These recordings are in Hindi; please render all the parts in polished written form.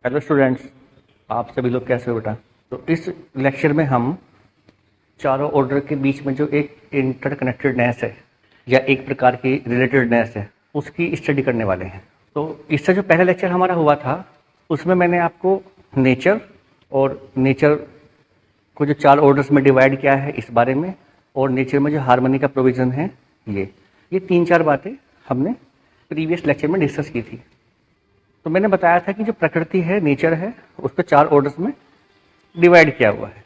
हेलो स्टूडेंट्स, आप सभी लोग कैसे हो बेटा। तो इस लेक्चर में हम चारों ऑर्डर के बीच में जो एक इंटरकनेक्टेडनेस है या एक प्रकार की रिलेटेडनेस है उसकी स्टडी करने वाले हैं। तो इससे जो पहला लेक्चर हमारा हुआ था उसमें मैंने आपको नेचर को जो चार ऑर्डर्स में डिवाइड किया है इस बारे में, और नेचर में जो हार्मनी का प्रोविज़न है ये तीन चार बातें हमने प्रीवियस लेक्चर में डिस्कस की थी। तो मैंने बताया था कि जो प्रकृति है, नेचर है, उसको चार ऑर्डर्स में डिवाइड किया हुआ है।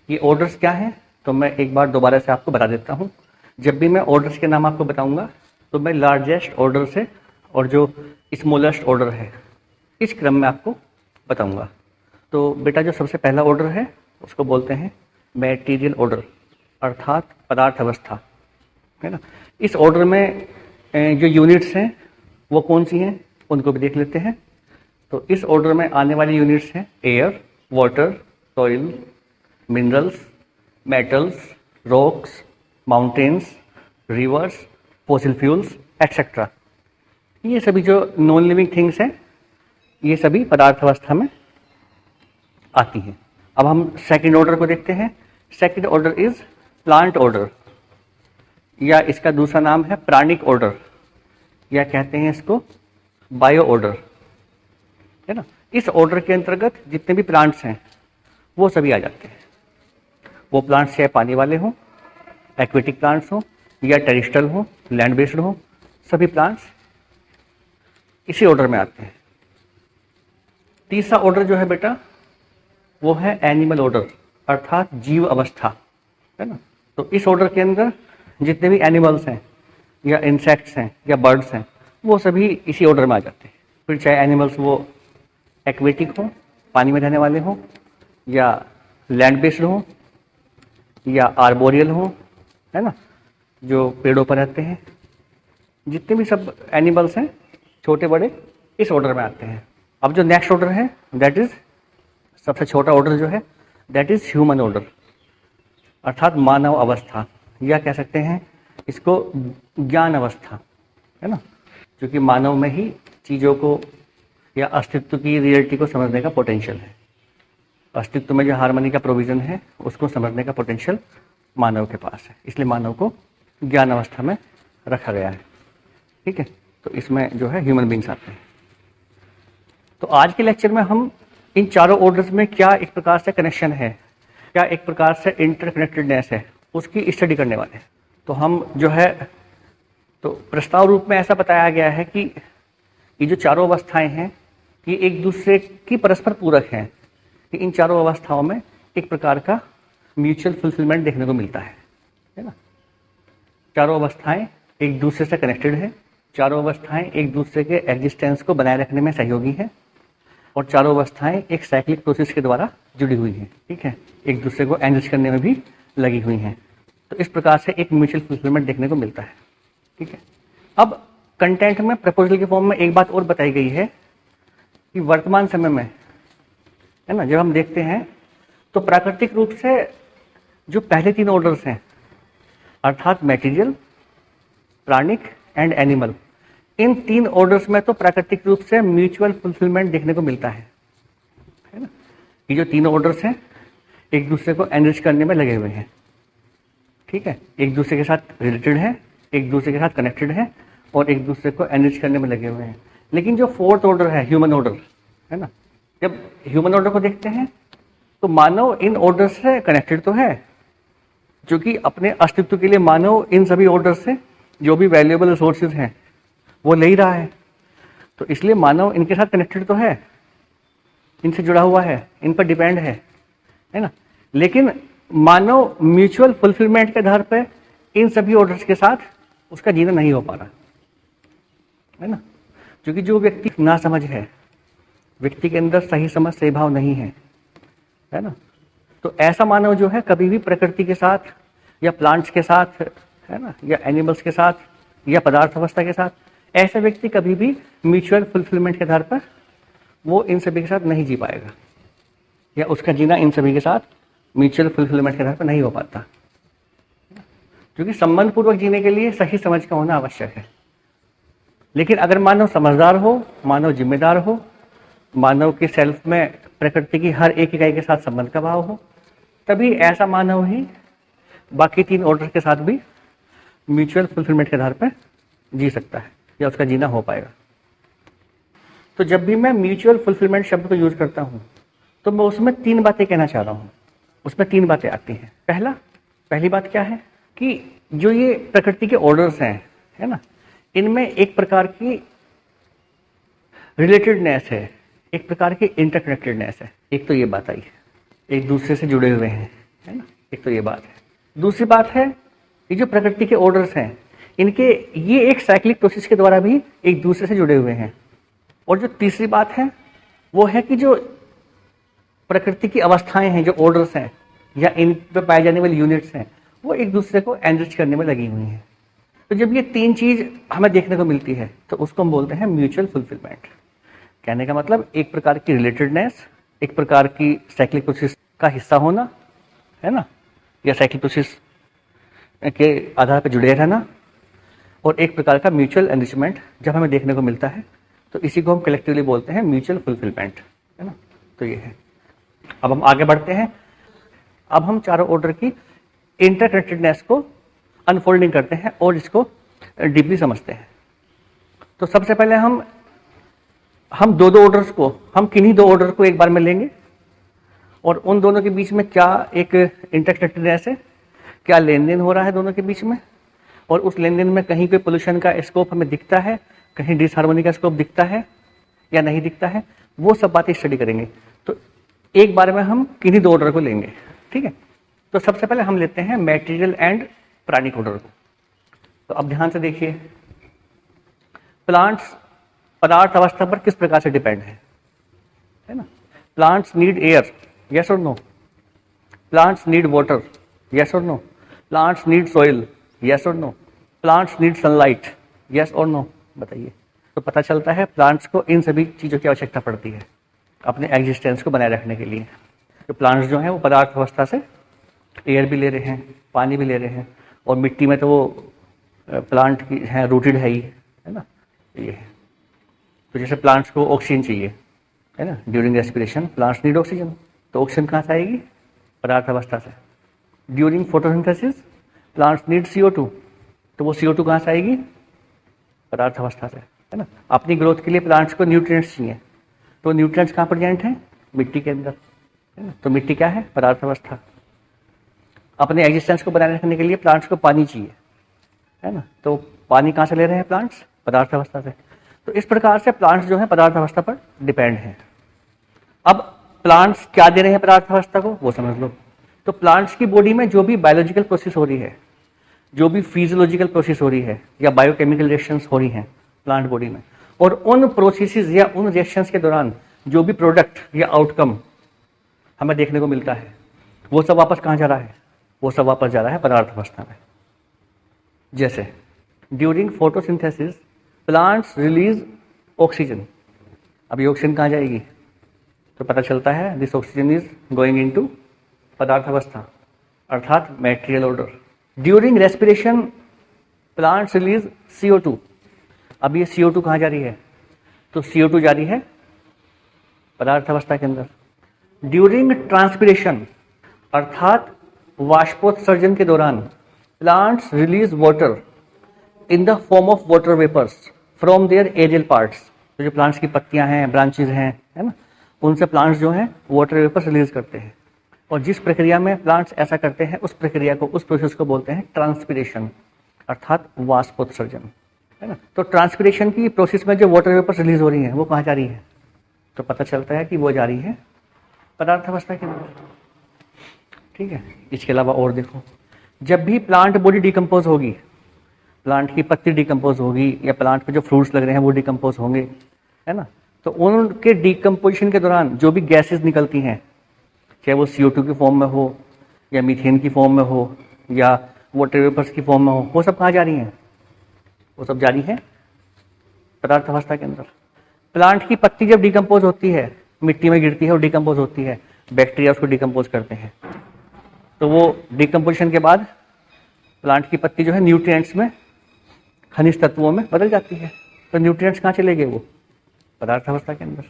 ये ऑर्डर्स क्या हैं तो मैं एक बार दोबारा से आपको बता देता हूँ। जब भी मैं ऑर्डर्स के नाम आपको बताऊंगा तो मैं लार्जेस्ट ऑर्डर से और जो स्मॉलेस्ट ऑर्डर है इस क्रम में आपको बताऊंगा। तो बेटा जो सबसे पहला ऑर्डर है उसको बोलते हैं मैटेरियल ऑर्डर, अर्थात पदार्थ अवस्था, है ना। इस ऑर्डर में जो यूनिट्स हैं वो कौन सी हैं उनको भी देख लेते हैं। तो इस ऑर्डर में आने वाली यूनिट्स हैं air, water, soil, minerals, metals, rocks, mountains, reverse, fossil fuels etcetera. ये सभी जो नॉन लिविंग थिंग्स हैं ये सभी पदार्थ अवस्था में आती हैं। अब हम सेकंड ऑर्डर को देखते हैं। Second order is plant order, या इसका दूसरा नाम है प्राणिक ऑर्डर, या कहते हैं इसको बायो ऑर्डर, है ना। इस ऑर्डर के अंतर्गत जितने भी प्लांट्स हैं वो सभी आ जाते हैं। वो प्लांट्स चाहे पानी वाले हों, एक्वेटिक प्लांट्स हों या टेरेस्ट्रियल हों, लैंड बेस्ड हों, सभी प्लांट्स इसी ऑर्डर में आते हैं। तीसरा ऑर्डर जो है बेटा वो है एनिमल ऑर्डर, अर्थात जीव अवस्था, है ना। तो इस ऑर्डर के अंदर जितने भी एनिमल्स हैं या इंसेक्ट्स हैं या बर्ड्स हैं वो सभी इसी ऑर्डर में आ जाते हैं। फिर चाहे एनिमल्स वो एक्वेटिक हों, पानी में रहने वाले हों, या लैंड बेस्ड हों, या आर्बोरियल हों, है ना, जो पेड़ों पर रहते हैं। जितने भी सब एनिमल्स हैं छोटे बड़े इस ऑर्डर में आते हैं। अब जो नेक्स्ट ऑर्डर है दैट इज सबसे छोटा ऑर्डर जो है दैट इज ह्यूमन ऑर्डर, अर्थात मानव अवस्था, या कह सकते हैं इसको ज्ञान अवस्था, है ना। क्योंकि मानव में ही चीज़ों को या अस्तित्व की रियलिटी को समझने का पोटेंशियल है। अस्तित्व में जो हार्मनी का प्रोविज़न है उसको समझने का पोटेंशियल मानव के पास है, इसलिए मानव को ज्ञान अवस्था में रखा गया है। ठीक है, तो इसमें जो है ह्यूमन बींग्स आते हैं। तो आज के लेक्चर में हम इन चारों ऑर्डर्स में क्या एक प्रकार से कनेक्शन है, क्या एक प्रकार से इंटरकनेक्टेडनेस है, उसकी स्टडी करने वाले हैं। तो हम जो है तो प्रस्ताव रूप में ऐसा बताया गया है कि ये जो चारों अवस्थाएं हैं ये एक दूसरे की परस्पर पूरक हैं, कि इन चारों अवस्थाओं में एक प्रकार का म्यूचुअल फुलफिलमेंट देखने को मिलता है ना। चारों अवस्थाएं एक दूसरे से कनेक्टेड है, चारों अवस्थाएं एक दूसरे के एग्जिस्टेंस को बनाए रखने में सहयोगी हैं, और चारों अवस्थाएं एक साइक्लिक प्रोसेस के द्वारा जुड़ी हुई हैं। ठीक है, एक दूसरे को एनरिच करने में भी लगी हुई हैं। तो इस प्रकार से एक म्यूचुअल फुलफिलमेंट देखने को मिलता है। ठीक है, अब कंटेंट में प्रपोजल के फॉर्म में एक बात और बताई गई है कि वर्तमान समय में, है ना, जब हम देखते हैं तो प्राकृतिक रूप से जो पहले तीन ऑर्डर्स हैं अर्थात मटेरियल, प्राणिक एंड एनिमल, इन तीन ऑर्डर्स में तो प्राकृतिक रूप से म्यूचुअल फुलफिलमेंट देखने को मिलता है ना। ये जो तीनों ऑर्डर्स हैं एक दूसरे को एनरिच करने में लगे हुए हैं। ठीक है, एक दूसरे के साथ रिलेटेड है, एक दूसरे के साथ कनेक्टेड है, और एक दूसरे को एनरिच करने में लगे हुए हैं। लेकिन जो फोर्थ ऑर्डर है ह्यूमन ऑर्डर, है ना, जब ह्यूमन ऑर्डर को देखते हैं तो मानव इन ऑर्डर से कनेक्टेड तो है, जो कि अपने अस्तित्व के लिए मानव इन सभी ऑर्डर से जो भी वैल्यूएबल रिसोर्सेज हैं वो ले ही रहा है। तो इसलिए मानव इनके साथ कनेक्टेड तो है, इनसे जुड़ा हुआ है, इन पर डिपेंड है ना। लेकिन मानव म्यूचुअल फुलफिलमेंट के आधार पर इन सभी ऑर्डर्स के साथ उसका जीना नहीं हो पा रहा, है ना। क्योंकि जो व्यक्ति ना समझ है, व्यक्ति के अंदर सही समझ सही भाव नहीं है ना, तो ऐसा मानव जो है कभी भी प्रकृति के साथ या प्लांट्स के साथ, है ना, या एनिमल्स के साथ या पदार्थ अवस्था के साथ, ऐसा व्यक्ति कभी भी म्यूचुअल फुलफिलमेंट के आधार पर वो इन सभी के साथ नहीं जी पाएगा, या उसका जीना इन सभी के साथ म्यूचुअल फुलफिलमेंट के आधार पर नहीं हो पाता। क्योंकि संबंध पूर्वक जीने के लिए सही समझ का होना आवश्यक है। लेकिन अगर मानव समझदार हो, मानव जिम्मेदार हो, मानव के सेल्फ में प्रकृति की हर एक इकाई के साथ संबंध का भाव हो, तभी ऐसा मानव ही बाकी 3 ऑर्डर के साथ भी म्यूचुअल फुलफिलमेंट के आधार पर जी सकता है या उसका जीना हो पाएगा। तो जब भी मैं म्यूचुअल फुलफिलमेंट शब्द को यूज करता हूं तो मैं उसमें 3 बातें कहना चाह रहा हूं। उसमें 3 बातें आती हैं। पहली बात क्या है कि जो ये प्रकृति के ऑर्डर्स हैं, है ना, इनमें एक प्रकार की रिलेटेडनेस है, एक प्रकार की इंटरकनेक्टेडनेस है। एक तो ये बात आई है, एक दूसरे से जुड़े हुए हैं, है ना, एक तो ये बात है। दूसरी बात है ये जो प्रकृति के ऑर्डर्स हैं इनके ये एक साइक्लिक प्रोसेस के द्वारा भी एक दूसरे से जुड़े हुए हैं। और जो तीसरी बात है वो है कि जो प्रकृति की अवस्थाएं हैं, जो ऑर्डर्स हैं या इन पर पाए जाने वाली यूनिट्स हैं, वो एक दूसरे को एनरिच करने में लगी हुई हैं। तो जब ये 3 चीज हमें देखने को मिलती है तो उसको हम बोलते हैं म्यूचुअल फुलफिलमेंट। कहने का मतलब एक प्रकार की रिलेटेडनेस, एक प्रकार की साइक्लिक प्रोसेस का हिस्सा होना, है ना, या साइक्लिक प्रोसेस के आधार पर जुड़े रहना, और एक प्रकार का म्यूचुअल एनरिचमेंट जब हमें देखने को मिलता है तो इसी को हम कलेक्टिवली बोलते हैं म्यूचुअल फुलफिलमेंट, है ना। तो ये है। अब हम आगे बढ़ते हैं। अब हम चारों ऑर्डर की इंटरकनेक्टेडनेस को अनफोल्डिंग करते हैं और इसको डीपली समझते हैं। तो सबसे पहले हम दो ऑर्डर्स को, हम किन्हीं 2 ऑर्डर को एक बार में लेंगे और उन दोनों के बीच में क्या एक इंटरकनेक्टेडनेस है, क्या लेन देन हो रहा है दोनों के बीच में, और उस लेन देन में कहीं कोई पोल्यूशन का स्कोप हमें दिखता है, कहीं डिसहार्मनी का स्कोप दिखता है या नहीं दिखता है, वो सब बातें स्टडी करेंगे। तो एक बार में हम किन्हीं 2 ऑर्डर को लेंगे, ठीक है। तो सबसे पहले हम लेते हैं मैटेरियल एंड प्राणिक ऑर्डर को। तो अब ध्यान से देखिए, प्लांट्स पदार्थ अवस्था पर किस प्रकार से डिपेंड है ना। प्लांट्स नीड एयर, यस और no. Plants need water, yes और no. Plants need soil, yes और no. Plants need sunlight, yes और नो। बताइए। तो पता चलता है प्लांट्स को इन सभी चीज़ों की आवश्यकता पड़ती है अपने एग्जिस्टेंस को बनाए रखने के लिए। तो प्लांट्स जो हैं वो पदार्थ अवस्था से एयर भी ले रहे हैं, पानी भी ले रहे हैं, और मिट्टी में तो वो प्लांट की है, रूटेड है ही, है ना। ये है। तो जैसे प्लांट्स को ऑक्सीजन चाहिए, है ना, during respiration plants need oxygen. तो ऑक्सीजन कहाँ से आएगी? पदार्थ अवस्था से। During photosynthesis plants need CO2, तो वो CO2 कहाँ से आएगी? पदार्थ अवस्था से, है ना। अपनी ग्रोथ के लिए प्लांट्स को न्यूट्रिएंट्स चाहिए, तो न्यूट्रिएंट्स कहाँ प्रेजेंट हैं? मिट्टी के अंदर, है ना। तो मिट्टी क्या है? पदार्थ अवस्था। अपने एग्जिस्टेंस को बनाए रखने के लिए प्लांट्स को पानी चाहिए, है ना। तो पानी कहाँ से ले रहे हैं प्लांट्स? पदार्थ अवस्था से। तो इस प्रकार से प्लांट्स जो है पदार्थ अवस्था पर डिपेंड है। अब प्लांट्स क्या दे रहे हैं पदार्थ अवस्था को, वो समझ लो। तो प्लांट्स की बॉडी में जो भी बायोलॉजिकल प्रोसेस हो रही है, जो भी फिजियोलॉजिकल प्रोसेस हो रही है या बायोकेमिकल रिएक्शंस हो रही हैं प्लांट बॉडी में, और उन प्रोसेसेस या उन रिएक्शंस के दौरान जो भी प्रोडक्ट या आउटकम हमें देखने को मिलता है, वो सब वापस कहाँ जा रहा है? वो सब वापस जा रहा है पदार्थ अवस्था में। जैसे during photosynthesis plants release oxygen. अब ये ऑक्सीजन कहाँ जाएगी? तो पता चलता है this oxygen is going into पदार्थ अवस्था, अर्थात material order. During respiration plants release CO2। अब ये CO2 कहाँ जा रही है? तो CO2 जा रही है पदार्थ अवस्था के अंदर। ड्यूरिंग ट्रांसपिरेशन अर्थात वाष्पोत्सर्जन के दौरान plants release water in the form of water vapours from their aerial parts. तो जो प्लांट्स की पत्तियां हैं, ब्रांचेज हैं, है ना, उनसे प्लांट्स जो हैं वाटर वेपर्स रिलीज करते हैं। और जिस प्रक्रिया में प्लांट्स ऐसा करते हैं उस प्रक्रिया को, उस प्रोसेस को बोलते हैं ट्रांसपिरेशन अर्थात वाष्पोत्सर्जन, है ना। तो ट्रांसपिरेशन की प्रोसेस में जो वाटर वेपर्स रिलीज हो रही हैं वो कहाँ जा रही है? तो पता चलता है कि वो जा रही है पदार्थ अवस्था के अंदर, ठीक है। इसके अलावा और देखो, जब भी प्लांट बॉडी डिकम्पोज होगी, प्लांट की पत्ती डिकम्पोज होगी या प्लांट पे जो फ्रूट्स लग रहे हैं वो डिकम्पोज होंगे, है ना, तो उनके डिकम्पोजिशन के दौरान जो भी गैसेस निकलती हैं, चाहे वो CO2 की फॉर्म में हो या मीथेन की फॉर्म में हो या वाटर वेपर्स की फॉर्म में हो, वो सब कहाँ जा रही हैं? वो सब जा रही है पदार्थ अवस्था के अंदर। प्लांट की पत्ती जब डिकम्पोज होती है, मिट्टी में गिरती है और डिकम्पोज होती है, बैक्टीरिया उसको डिकम्पोज करते हैं, तो वो डिकम्पोजिशन के बाद प्लांट की पत्ती जो है न्यूट्रिएंट्स में, खनिज तत्वों में बदल जाती है। तो न्यूट्रिएंट्स कहाँ चले गए? वो पदार्थ अवस्था के अंदर,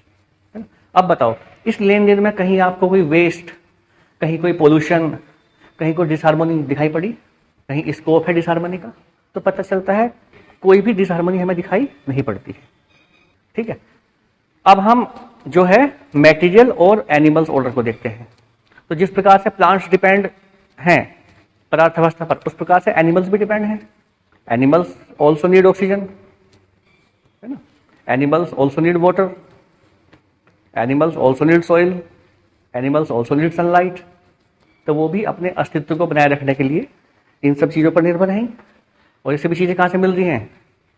है ना। अब बताओ, इस लेन देन में कहीं आपको कोई वेस्ट, कहीं कोई पोल्यूशन, कहीं कोई डिसहार्मोनी दिखाई पड़ी? कहीं स्कोप है डिसहार्मोनी का? तो पता चलता है कोई भी डिसहार्मोनी हमें दिखाई नहीं पड़ती है। ठीक है, अब हम जो है मटेरियल और एनिमल्स ऑर्डर को देखते हैं। तो जिस प्रकार से प्लांट्स डिपेंड हैं पदार्थ अवस्था पर, उस प्रकार से एनिमल्स भी डिपेंड हैं। एनिमल्स ऑल्सो नीड ऑक्सीजन, है ना, animals also need water, animals also need soil, animals also need sunlight. तो वो भी अपने अस्तित्व को बनाए रखने के लिए इन सब चीज़ों पर निर्भर हैं। और ये सभी चीज़ें कहाँ से मिल रही हैं?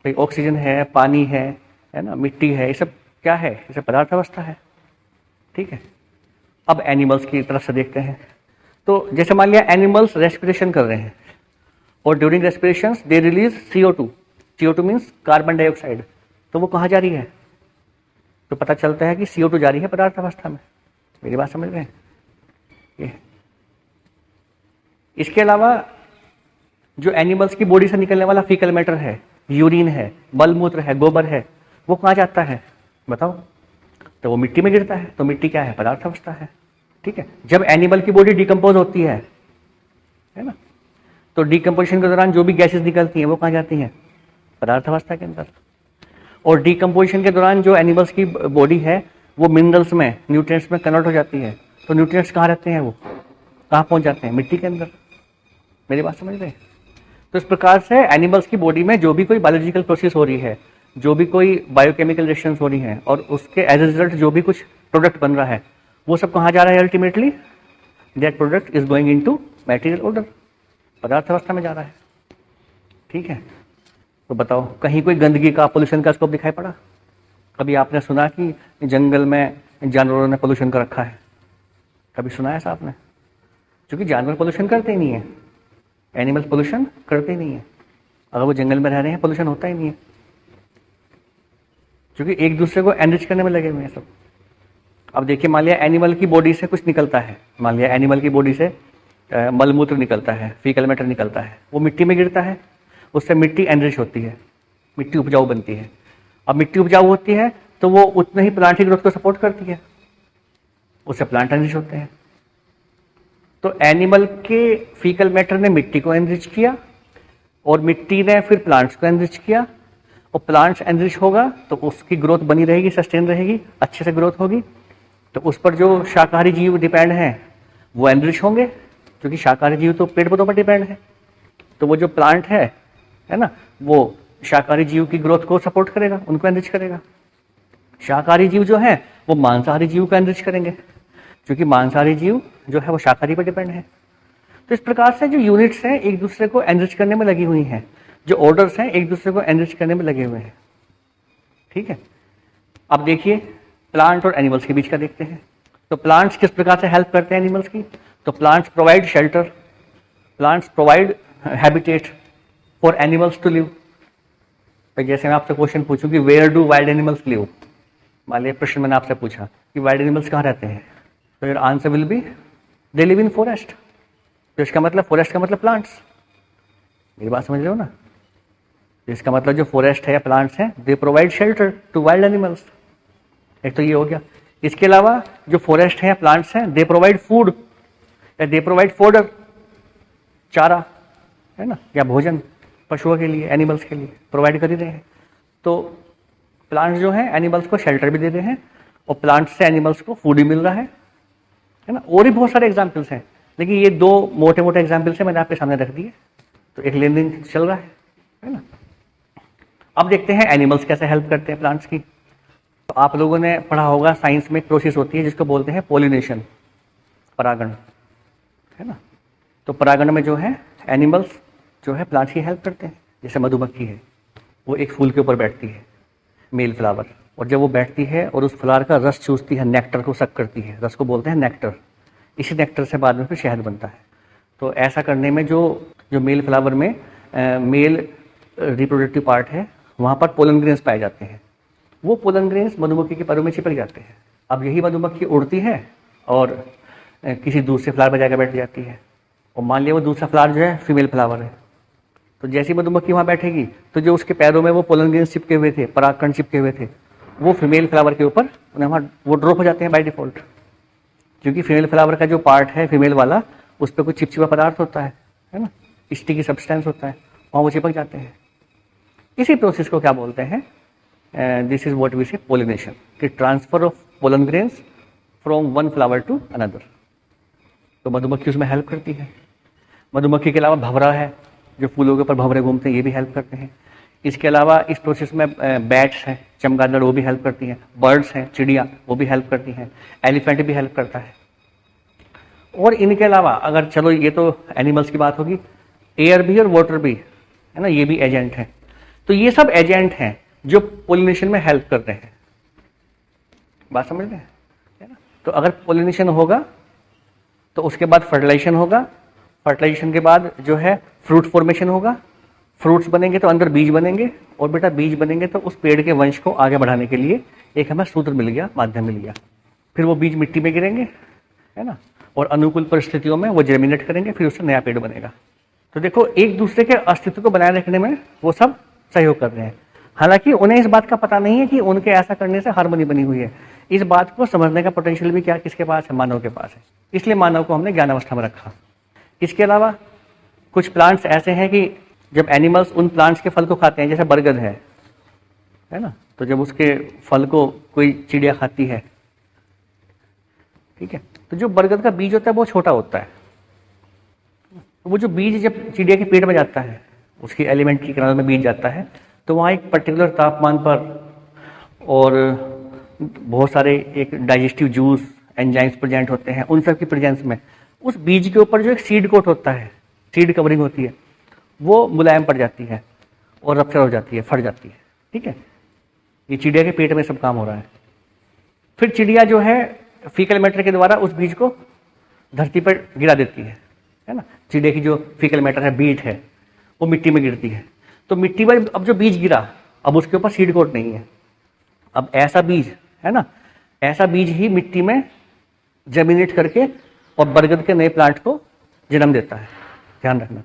भाई ऑक्सीजन है, पानी है ना, मिट्टी है, ये सब क्या है? ये सब पदार्थ अवस्था है। ठीक है, अब एनिमल्स की तरफ से देखते हैं। तो जैसे मान लिया एनिमल्स रेस्पिरेशन कर रहे हैं और during respiration they release CO2। CO2 means carbon dioxide. तो वो कहाँ जा रही है? तो पता चलता है कि CO2 जा रही है पदार्थ अवस्था में। मेरी बात समझ रहे हैं? ये इसके अलावा जो एनिमल्स की बॉडी से निकलने वाला फीकल मैटर है, यूरिन है, मलमूत्र है, गोबर है, वो कहाँ जाता है बताओ? तो वो मिट्टी में गिरता है। तो मिट्टी क्या है? पदार्थ अवस्था है। ठीक है, जब एनिमल की बॉडी डिकम्पोज होती है ना, तो डिकम्पोजिशन के दौरान जो भी गैसेस निकलती हैं वो कहाँ जाती हैं? पदार्थ अवस्था के अंदर। और डिकम्पोजिशन के दौरान जो एनिमल्स की बॉडी है वो मिनरल्स में, न्यूट्रिएंट्स में कन्वर्ट हो जाती है। तो न्यूट्रिएंट्स कहाँ रहते हैं? वो कहाँ पहुँच जाते हैं? मिट्टी के अंदर। मेरी बात समझ रहे हैं? तो इस प्रकार से एनिमल्स की बॉडी में जो भी कोई बायोलॉजिकल प्रोसेस हो रही है, जो भी कोई बायोकेमिकल रिएक्शंस हो रही हैं, और उसके एज ए रिजल्ट जो भी कुछ प्रोडक्ट बन रहा है, वो सब कहाँ जा रहा है? Ultimately that product is going into material order, पदार्थ अवस्था में जा रहा है। ठीक है, तो बताओ कहीं कोई गंदगी का, पोल्यूशन का स्कोप दिखाई पड़ा? कभी आपने सुना कि जंगल में जानवरों ने पोल्यूशन कर रखा है? कभी सुना है ऐसा आपने? क्योंकि जानवर पोल्यूशन करते ही नहीं है, एनिमल्स पोल्यूशन करते ही नहीं है। अगर वो जंगल में रह रहे हैं पोल्यूशन होता ही नहीं है, क्योंकि एक दूसरे को एनरिच करने में लगे हुए हैं सब। अब देखिए, मान लिया एनिमल की बॉडी से कुछ निकलता है, मान लिया एनिमल की बॉडी से मलमूत्र निकलता है, फीकल मैटर निकलता है, वो मिट्टी में गिरता है, उससे मिट्टी एनरिच होती है, मिट्टी उपजाऊ बनती है। अब मिट्टी उपजाऊ होती है तो वो उतने ही प्लांट की ग्रोथ को सपोर्ट करती है, उससे प्लांट एनरिच होते हैं। तो एनिमल के फीकल मैटर ने मिट्टी को एनरिच किया, और मिट्टी ने फिर प्लांट्स को एनरिच किया, और प्लांट्स एनरिच होगा तो उसकी ग्रोथ बनी रहेगी, सस्टेन रहेगी, अच्छे से ग्रोथ होगी। तो उस पर जो शाकाहारी जीव डिपेंड हैं वो एनरिच होंगे, क्योंकि शाकाहारी जीव तो पेड़ पौधों पर डिपेंड है। तो वो जो प्लांट है ना, वो शाकाहारी जीव की ग्रोथ को सपोर्ट करेगा, उनको एनरिच करेगा। शाकाहारी जीव जो है वो मांसाहारी जीव को एनरिच करेंगे, क्योंकि मांसाहारी जीव जो है वो शाकाहारी पर डिपेंड है। तो इस प्रकार से जो यूनिट्स हैं एक दूसरे को एनरिच करने में लगी हुई हैं, जो ऑर्डर्स हैं एक दूसरे को एनरिच करने में लगे हुए हैं। ठीक है, अब देखिए प्लांट और एनिमल्स के बीच का देखते हैं। तो प्लांट्स किस प्रकार से हेल्प करते हैं एनिमल्स की? तो plants provide shelter, plants provide habitat for animals to live. जैसे मैं आपसे क्वेश्चन पूछूं कि where do wild animals live, मान लिया प्रश्न मैंने आपसे पूछा कि वाइल्ड एनिमल्स कहाँ रहते हैं, तो your answer will be they live in forest. तो इसका मतलब फॉरेस्ट का मतलब प्लांट्स। मेरी बात समझ रहे हो ना? इसका मतलब जो फॉरेस्ट है या प्लांट्स हैं they provide shelter to wild animals. एक तो ये हो गया। इसके अलावा जो फॉरेस्ट है या प्लांट्स हैं दे प्रोवाइड फूड या दे प्रोवाइड फोडर, चारा है ना, या भोजन पशुओं के लिए, एनिमल्स के लिए प्रोवाइड कर ही रहे हैं। तो प्लांट्स जो हैं एनिमल्स को शेल्टर भी दे रहे हैं, और प्लांट्स से एनिमल्स को फूड भी मिल रहा है ना। और भी बहुत सारे एग्जाम्पल्स हैं, लेकिन ये दो मोटे मोटे एग्जाम्पल्स हैं, मैंने आपके सामने रख दिए। तो एक लेन देन चल रहा है ना। अब देखते हैं एनिमल्स कैसे हेल्प करते हैं प्लांट्स की। तो आप लोगों ने पढ़ा होगा साइंस में एक प्रोसेस होती है जिसको बोलते हैं पॉलिनेशन, परागण, है ना। तो परागण में जो है एनिमल्स जो है प्लांट्स की हेल्प करते हैं। जैसे मधुमक्खी है, वो एक फूल के ऊपर बैठती है, मेल फ्लावर, और जब वो बैठती है और उस फ्लावर का रस चूसती है, नेक्टर को सक करती है, रस को बोलते हैं नेक्टर। इसी नेक्टर से बाद में फिर शहद बनता है। तो ऐसा करने में जो मेल फ्लावर में मेल रिप्रोडक्टिव पार्ट है, वहाँ पर पोलन ग्रेन्स पाए जाते हैं। वो पोलन ग्रेन्स मधुमक्खी के परों में चिपक जाते हैं। अब यही मधुमक्खी उड़ती है और किसी दूसरे फ्लावर पर जाकर बैठ जाती है, और मान लिया वो दूसरा फ्लावर जो है फीमेल फ्लावर है। तो जैसी मधुमक्खी वहाँ बैठेगी तो जो उसके पैरों में वो पोलन ग्रेन्स चिपके हुए थे, परागकण चिपके हुए थे, वो फीमेल फ्लावर के ऊपर उन्हें वहाँ वो ड्रॉप हो जाते हैं बाय डिफ़ॉल्ट, क्योंकि फीमेल फ्लावर का जो पार्ट है फीमेल वाला, उस पर कुछ चिपचिपा पदार्थ होता है ना, स्टिकी सब्सटेंस होता है, वहाँ वो चिपक जाते हैं। इसी प्रोसेस को क्या बोलते हैं, this is what we say pollination, कि transfer of pollen grains from one flower to another. तो मधुमक्खी उसमें हेल्प करती है। मधुमक्खी के अलावा भंवरा है, जो फूलों के ऊपर भंवरे घूमते हैं, ये भी हेल्प करते हैं। इसके अलावा इस प्रोसेस में बैट्स हैं, चमगादड़, वो भी हेल्प करती हैं। बर्ड्स हैं, चिड़िया, वो भी हेल्प करती हैं। एलिफेंट भी हेल्प करता है। और इनके अलावा अगर, चलो ये तो एनिमल्स की बात होगी, एयर भी और वाटर भी है ना, ये भी एजेंट हैं। तो ये सब एजेंट हैं जो पोलिनेशन में हेल्प करते हैं। बात समझ रहे हैं, है ना। तो अगर पोलिनेशन होगा तो उसके बाद फर्टिलाइजेशन होगा, फर्टिलाइजेशन के बाद जो है फ्रूट फॉर्मेशन होगा, फ्रूट्स बनेंगे तो अंदर बीज बनेंगे, और बेटा बीज बनेंगे तो उस पेड़ के वंश को आगे बढ़ाने के लिए एक हमें सूत्र मिल गया, माध्यम मिल गया। फिर वो बीज मिट्टी में गिरेंगे, है ना, और अनुकूल परिस्थितियों में वो जर्मिनेट करेंगे, फिर उससे नया पेड़ बनेगा। तो देखो, एक दूसरे के अस्तित्व को बनाए रखने में वो सब सहयोग कर रहे हैं। हालांकि उन्हें इस बात का पता नहीं है कि उनके ऐसा करने से हार्मनी बनी हुई है। इस बात को समझने का पोटेंशियल भी क्या किसके पास है, मानव के पास है। इसलिए मानव को हमने ज्ञान अवस्था में रखा। इसके अलावा कुछ प्लांट्स ऐसे हैं कि जब एनिमल्स उन प्लांट्स के फल को खाते हैं, जैसे बरगद है ना, तो जब उसके फल को कोई चिड़िया खाती है, ठीक है, तो जो बरगद का बीज होता है वो छोटा होता है। तो वो जो बीज जब चिड़िया के पेट में जाता है, उसकी एलिमेंट्री कैनाल में बीज जाता है, तो वहाँ एक पर्टिकुलर तापमान पर और बहुत सारे एक डाइजेस्टिव जूस एंजाइम्स प्रेजेंट होते हैं, उन सब की प्रेजेंस में उस बीज के ऊपर जो एक सीड कोट होता है, सीड कवरिंग होती है, वो मुलायम पड़ जाती है और रप्चर हो जाती है, फट जाती है। ठीक है, ये चिड़िया के पेट में सब काम हो रहा है। फिर चिड़िया जो है फीकल मैटर के द्वारा उस बीज को धरती पर गिरा देती है ना। चिड़िया की जो फीकल मैटर है, बीट है, वो मिट्टी में गिरती है। तो मिट्टी में अब जो बीज गिरा, अब उसके ऊपर सीड कोट नहीं है। अब ऐसा बीज है ना, ऐसा बीज ही मिट्टी में जर्मिनेट करके और बरगद के नए प्लांट को जन्म देता है। ध्यान रखना,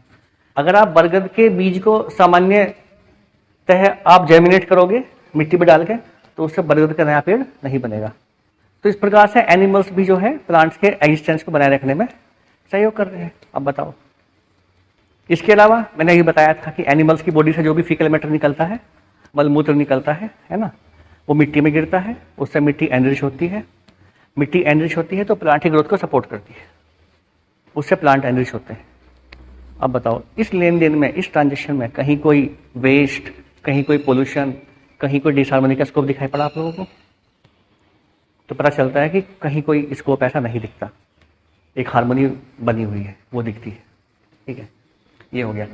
अगर आप बरगद के बीज को सामान्यतः आप जर्मिनेट करोगे मिट्टी में डाल के, तो उससे बरगद का नया पेड़ नहीं बनेगा। तो इस प्रकार से एनिमल्स भी जो है प्लांट्स के एग्जिस्टेंस को बनाए रखने में सहयोग कर रहे हैं। अब बताओ, इसके अलावा मैंने ये बताया था कि एनिमल्स की बॉडी से जो भी फीकल मैटर निकलता है, मलमूत्र निकलता है ना, वो मिट्टी में गिरता है, उससे मिट्टी एनरिच होती है। मिट्टी एनरिच होती है तो प्लांट की ग्रोथ को सपोर्ट करती है, उससे प्लांट एनरिच होते हैं। अब बताओ, इस लेन देन में, इस ट्रांजेक्शन में कहीं कोई वेस्ट, कहीं कोई पोल्यूशन, कहीं कोई डिसहार्मनी का स्कोप दिखाई पड़ा आप लोगों को? तो पता चलता है कि कहीं कोई स्कोप ऐसा नहीं दिखता, एक हार्मनी बनी हुई है वो दिखती है। ठीक है, ये हो गया।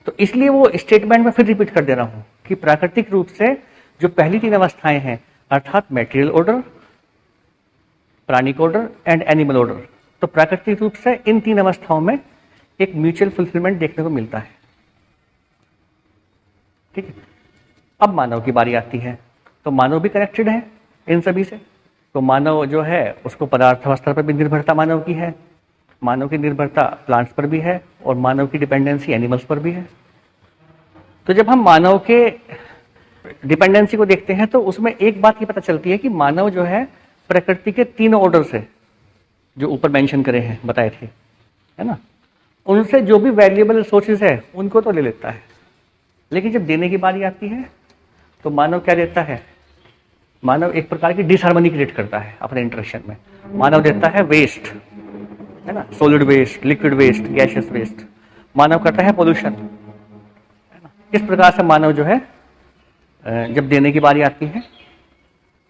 तो इसलिए वो स्टेटमेंट में फिर रिपीट कर दे रहा हूं कि प्राकृतिक रूप से जो पहली तीन अवस्थाएं हैं, अर्थात मैटेरियल ऑर्डर, प्राणिक ऑर्डर एंड एनिमल ऑर्डर, तो प्राकृतिक रूप से इन तीन अवस्थाओं में एक म्यूचुअल फुलफिलमेंट देखने को मिलता है। ठीक है, अब मानव की बारी आती है। तो मानव भी कनेक्टेड है इन सभी से। तो मानव जो है उसको पदार्थ स्तर पर भी निर्भरता मानव की है, मानव की निर्भरता प्लांट्स पर भी है, और मानव की डिपेंडेंसी एनिमल्स पर भी है। तो जब हम मानव के डिपेंडेंसी को देखते हैं तो उसमें एक बात ये पता चलती है कि मानव जो है प्रकृति के तीनों ऑर्डर से, जो ऊपर मेंशन करे हैं, बताए थे, है ना, उनसे जो भी वैल्यूएबल रिसोर्सेज है उनको तो ले लेता है, लेकिन जब देने की बारी आती है तो मानव क्या देता है? मानव एक प्रकार की डिसहार्मनी क्रिएट करता है अपने इंटरेक्शन में। मानव देता है वेस्ट, है ना, solid waste, liquid waste, gaseous waste. मानव करता है पोल्यूशन, है ना। इस प्रकार से मानव जो है जब देने की बारी आती है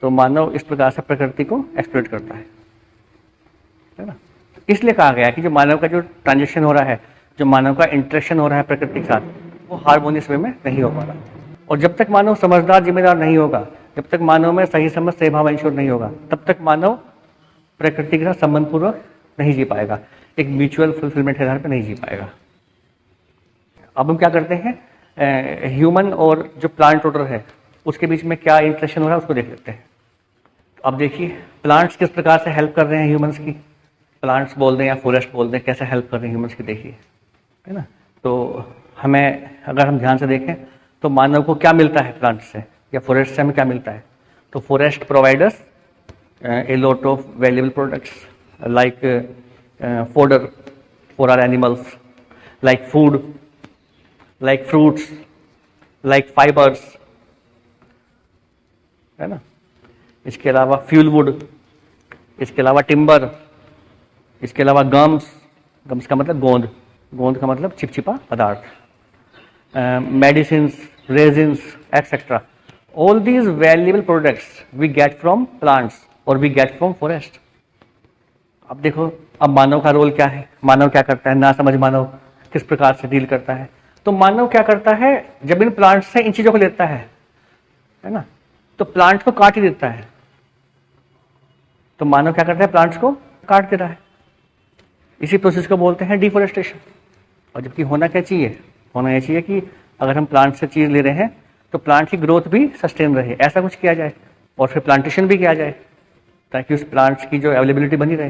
तो मानव इस प्रकार से प्रकृति को एक्सप्लॉइट करता है ना। इसलिए कहा गया कि जो मानव का जो ट्रांजेक्शन हो रहा है, जो मानव का इंटरेक्शन हो रहा है प्रकृति के साथ, वो हार्मोनियस वे में नहीं हो पा रहा। और जब तक मानव समझदार, जिम्मेदार नहीं होगा, जब तक मानव में सही समझ, सेवा इंश्योर नहीं होगा, तब तक मानव प्रकृति के साथ संबंध पूर्वक नहीं जी पाएगा, एक म्यूचुअल फुलफिलमेंट के आधार पर नहीं जी पाएगा। अब हम क्या करते हैं, ह्यूमन और जो प्लांट ऑर्डर है उसके बीच में क्या इंटरेक्शन हो रहा है उसको देख लेते हैं। अब देखिए, प्लांट्स किस प्रकार से हेल्प कर रहे हैं ह्यूमंस की, प्लांट्स बोल दें या फॉरेस्ट बोल दें, कैसे हेल्प कर रहे हैं ह्यूमंस की, देखिए, है ना। तो हमें, अगर हम ध्यान से देखें तो मानव को क्या मिलता है प्लांट से या फॉरेस्ट से, हमें क्या मिलता है? तो forest providers a lot of valuable products like fodder for our animals, like food, like fruits, like fibers, है ना। इसके अलावा फ्यूल वुड, इसके अलावा टिम्बर, इसके अलावा गम्स, गम्स का मतलब गोंद, गोंद का मतलब चिपचिपा पदार्थ, medicines, resins etcetera. All these valuable products we get from plants और वी गेट फ्रॉम फॉरेस्ट। अब देखो, अब मानव का रोल क्या है, मानव क्या करता है, ना समझ मानव किस प्रकार से डील करता है। तो मानव क्या करता है, जब इन प्लांट्स से इन चीजों को लेता है ना, तो प्लांट को काट ही देता है। तो मानव क्या करता है, प्लांट्स को काट देता है। इसी प्रोसेस को बोलते हैं डिफोरेस्टेशन। और जबकि होना क्या चाहिए, होना यह चाहिए कि अगर हम प्लांट से चीज ले रहे हैं तो प्लांट की ग्रोथ भी सस्टेन रहे, ऐसा कुछ किया जाए और फिर प्लांटेशन भी किया जाए ताकि उस प्लांट्स की जो अवेलेबिलिटी बनी रहे।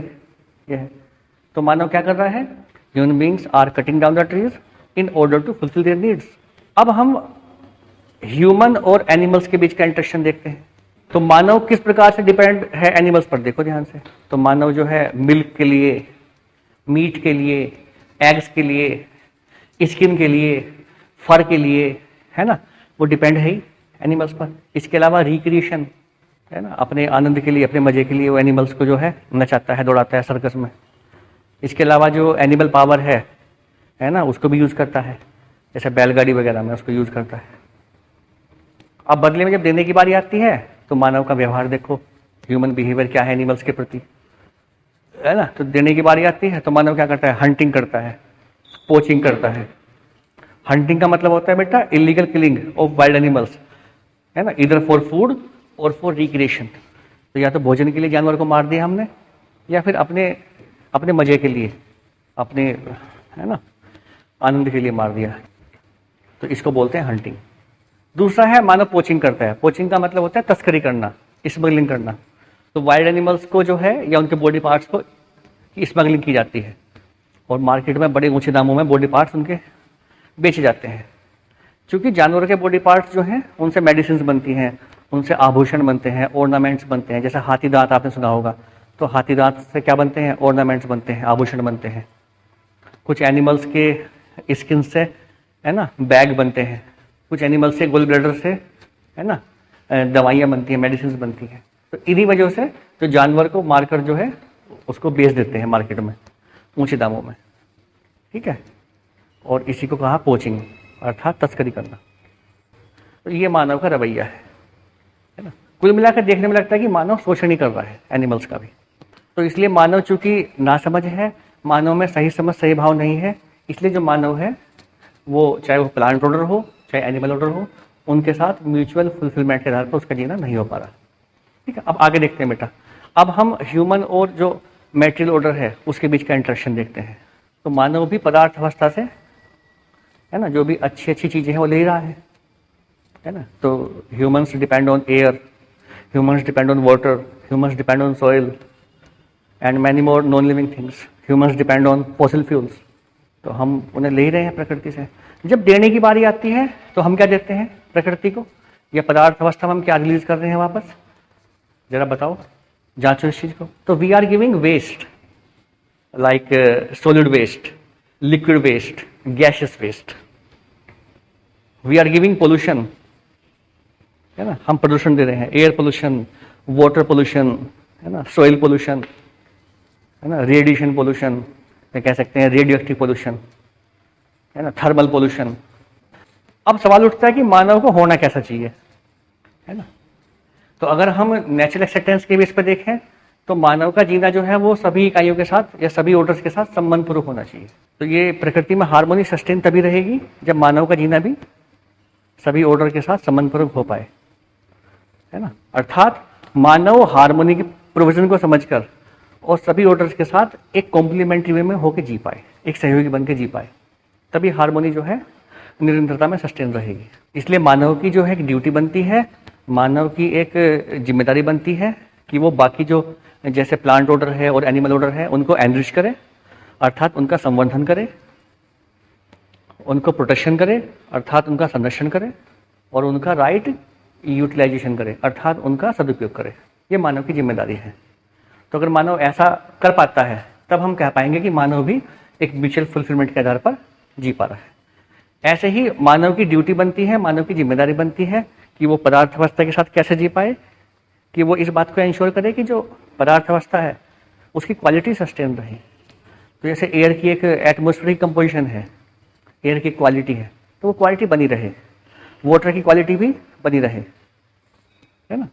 यह है। तो मानव क्या कर रहा है, human beings are cutting down the trees in order to fulfil their needs. अब हम ह्यूमन और एनिमल्स के बीच का इंटरेक्शन देखते हैं। तो मानव किस प्रकार से डिपेंड है एनिमल्स पर, देखो ध्यान से। तो मानव जो है मिल्क के लिए, मीट के लिए, एग्स के लिए, स्किन के लिए, फर के लिए, है ना, वो डिपेंड है ही एनिमल्स पर। इसके अलावा रिक्रिएशन, है ना, अपने आनंद के लिए, अपने मजे के लिए वो एनिमल्स को जो है नचाता है, दौड़ाता है सर्कस में। इसके अलावा जो एनिमल पावर है ना, उसको भी यूज करता है, जैसे बैलगाड़ी वगैरह में उसको यूज करता है। अब बदले में जब देने की बारी आती है तो मानव का व्यवहार देखो, ह्यूमन बिहेवियर क्या है एनिमल्स के प्रति, है ना। तो देने की बारी आती है तो मानव क्या करता है, हंटिंग करता है, पोचिंग करता है। हंटिंग का मतलब होता है बेटा illegal killing of wild animals, है ना, इधर फॉर फूड और फॉर रिक्रिएशन। तो या तो भोजन के लिए जानवर को मार दिया हमने, या फिर अपने अपने मजे के लिए, अपने, है ना, आनंद के लिए मार दिया। तो इसको बोलते हैं हंटिंग। दूसरा है मानव पोचिंग करता है। पोचिंग का मतलब होता है तस्करी करना, स्मगलिंग करना। तो वाइल्ड एनिमल्स को जो है या उनके बॉडी पार्ट्स को स्मगलिंग की जाती है और मार्केट में बड़े ऊंचे दामों में बॉडी पार्ट्स उनके बेचे जाते हैं। क्योंकि जानवरों के बॉडी पार्ट्स जो हैं उनसे मेडिसिन बनती हैं, उनसे आभूषण बनते हैं, ऑर्नामेंट्स बनते हैं। जैसे हाथी दांत आपने सुना होगा, तो हाथी दांत से क्या बनते हैं, ऑर्नामेंट्स बनते हैं, आभूषण बनते हैं। कुछ एनिमल्स के स्किन से, है ना, बैग बनते हैं। कुछ एनिमल्स से, गोल ब्लैडर से, है ना, दवाइयाँ बनती हैं, मेडिसिन बनती हैं। तो इन्हीं वजह से जो जानवर को मारकर जो है उसको बेच देते हैं मार्केट में ऊंचे दामों में, ठीक है। और इसी को कहा पोचिंग, अर्थात तस्करी करना। तो ये मानव का रवैया है ना। कुल मिलाकर देखने में लगता है कि मानव शोषण ही कर रहा है एनिमल्स का भी। तो इसलिए मानव चूंकि नासमझ है, मानव में सही समझ सही भाव नहीं है, इसलिए जो मानव है वो चाहे वो प्लांट ऑर्डर हो चाहे एनिमल ऑर्डर हो, उनके साथ म्यूचुअल फुलफिलमेंट के आधार पर उसका जीना नहीं हो पा रहा, ठीक है। अब आगे देखते हैं बेटा। अब हम ह्यूमन और जो मेटेरियल ऑर्डर है उसके बीच का इंटरेक्शन देखते हैं। तो मानव भी पदार्थ अवस्था से, है ना, जो भी अच्छी अच्छी चीज़ें हैं वो ले रहा है ना। तो humans depend on air, humans depend on water, humans depend on soil and many more non living things. Humans depend on fossil fuels. तो हम उन्हें ले रहे हैं प्रकृति से। जब देने की बारी आती है तो हम क्या देते हैं प्रकृति को, या पदार्थ अवस्था में हम क्या रिलीज कर रहे हैं वापस, जरा बताओ, जांचो इस चीज को। तो we are giving waste, like solid waste, liquid waste, gaseous waste. We are giving pollution, है ना, हम प्रदूषण दे रहे हैं, एयर पोल्यूशन, वाटर पोल्यूशन, है ना, सॉइल पोल्यूशन, है ना, रेडिएशन पोल्यूशन, कह सकते हैं रेडियो एक्टिव पोल्यूशन, है ना, थर्मल पोल्यूशन। अब सवाल उठता है कि मानव को होना कैसा चाहिए, है ना। तो अगर हम नेचुरल एक्सेप्टेंस के बेस पर देखें तो मानव का जीना जो है वो सभी इकाइयों के साथ या सभी ऑर्डर्स के साथ संबंधपूर्वक होना चाहिए। तो ये प्रकृति में हार्मोनी सस्टेन तभी रहेगी जब मानव का जीना भी सभी ऑर्डर के साथ संबंधपूर्वक हो पाए, है ना। अर्थात मानव हार्मोनी के प्रोविजन को समझकर और सभी ऑर्डर्स के साथ एक कॉम्प्लीमेंट्री वे में होकर जी पाए, एक सहयोगी बन के जी पाए, तभी हार्मोनी जो है निरंतरता में सस्टेन रहेगी। इसलिए मानव की जो है एक ड्यूटी बनती है, मानव की एक जिम्मेदारी बनती है कि वो बाकी जो जैसे प्लांट ऑर्डर है और एनिमल ऑर्डर है उनको एनरिच करे, अर्थात उनका संवर्धन करे, उनको प्रोटेक्शन करे, अर्थात उनका संरक्षण करे, और उनका राइट यूटिलाइजेशन करे, अर्थात उनका सदुपयोग करे। ये मानव की जिम्मेदारी है। तो अगर मानव ऐसा कर पाता है तब हम कह पाएंगे कि मानव भी एक म्यूचुअल फुलफिलमेंट के आधार पर जी पा रहा है। ऐसे ही मानव की ड्यूटी बनती है, मानव की जिम्मेदारी बनती है कि वो पदार्थ अवस्था के साथ कैसे जी पाए, कि वो इस बात को इंश्योर करे कि जो पदार्थ अवस्था है उसकी क्वालिटी सस्टेन रहे। तो जैसे एयर की एक एटमॉस्फेरिक कंपोजिशन है, एयर की क्वालिटी है, तो वो क्वालिटी बनी रहे, वाटर की क्वालिटी भी बनी रहे, है ना।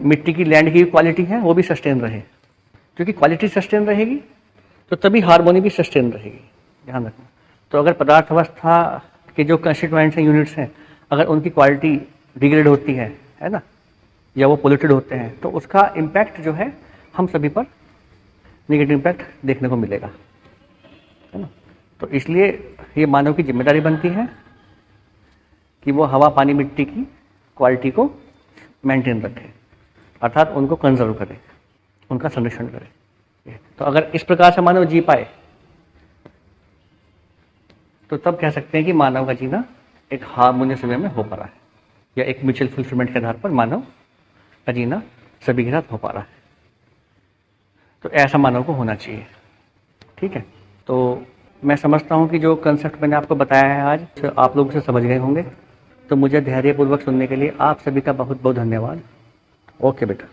मिट्टी की, लैंड की क्वालिटी है वो भी सस्टेन रहे। क्योंकि क्वालिटी सस्टेन रहेगी तो तभी हार्मोनी भी सस्टेन रहेगी, ध्यान रखना। तो अगर पदार्थ अवस्था के जो कंस्टिट्यूएंट्स हैं, यूनिट्स हैं, अगर उनकी क्वालिटी डिग्रेड होती है ना, या वो पोल्यूटेड होते हैं, तो उसका इम्पैक्ट जो है हम सभी पर नेगेटिव इम्पैक्ट देखने को मिलेगा, है ना। तो इसलिए ये मानव की जिम्मेदारी बनती है कि वो हवा, पानी, मिट्टी की क्वालिटी को मेंटेन रखे, अर्थात उनको कंजर्व करे, उनका संरक्षण करे। तो अगर इस प्रकार से मानव जी पाए तो तब कह सकते हैं कि मानव का जीना एक हार्मोनियस वे में हो पा रहा है, या एक म्यूचुअल फुलफिलमेंट के आधार पर मानव का जीना सभी के साथ हो पा रहा है। तो ऐसा मानव को होना चाहिए, ठीक है। तो मैं समझता हूँ कि जो कंसेप्ट मैंने आपको बताया है आज, तो आप लोग उसे समझ गए होंगे। तो मुझे धैर्यपूर्वक सुनने के लिए आप सभी का बहुत बहुत धन्यवाद। ओके बेटा।